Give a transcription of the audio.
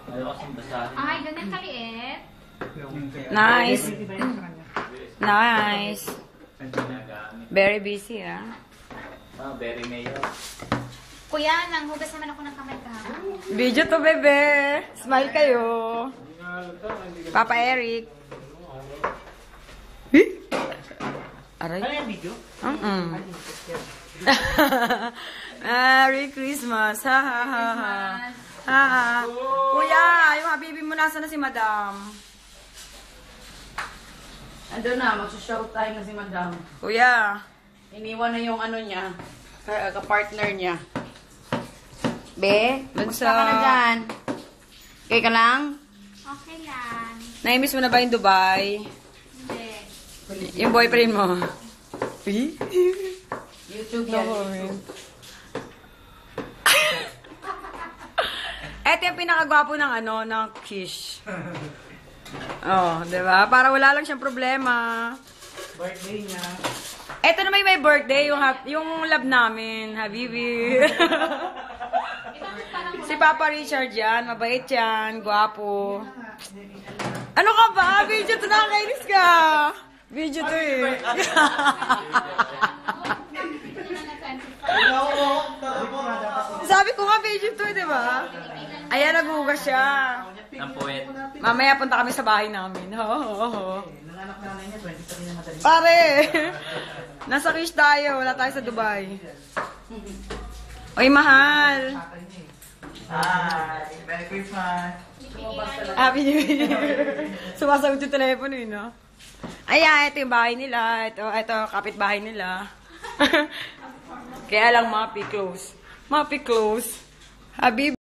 Ayaw kasing basahin. Ay, ganyan kaliit. Nice. Nice. Very busy, ah. Very mayo. Kuya, nanghugas naman ako ng kamay kahapon. Video to, bebe. Smile kayo. Papa Eric. Aray. Ano yung video? Merry Christmas. Ha, ha, ha, ha. Ha, ha. Kuya, yung habibi mo, nasa na si Madam? Ando na, magsushout tayo na si Madam. Kuya. Iniwan na yung ano niya, ka-partner niya. Be, Bunso. basta ka na dyan. Okay ka lang? Okay lang. Naimiss mo na ba yung Dubai? Hindi. Yung boyfriend mo? YouTube yan. Eto yung pinakagwapo ng ng Kish. Oh, 'di ba? Para wala lang siyang problema. Birthday niya. Eto naman yung may birthday, yung love namin, Habibi. Si Papa Richard yan, mabait yan, gwapo. Ano ka ba? Video to, nakakainis ka. Video to eh. Sabi ko nga video to, di ba? Ayan, naghugas siya. Ang puwet. Mamaya punta kami sa bahay namin. Ho. Nanganak na niya, 23 na madaling. Pare! Nasa Kish tayo, wala tayo sa Dubai. Oy, mahal! Hi, Merry Christmas. Happy New Year! Sumasagot yung telepono eh, no? Ayan, ito yung bahay nila. Ito, kapitbahay nila. Kaya lang, mapi close. Mapi close. Habib.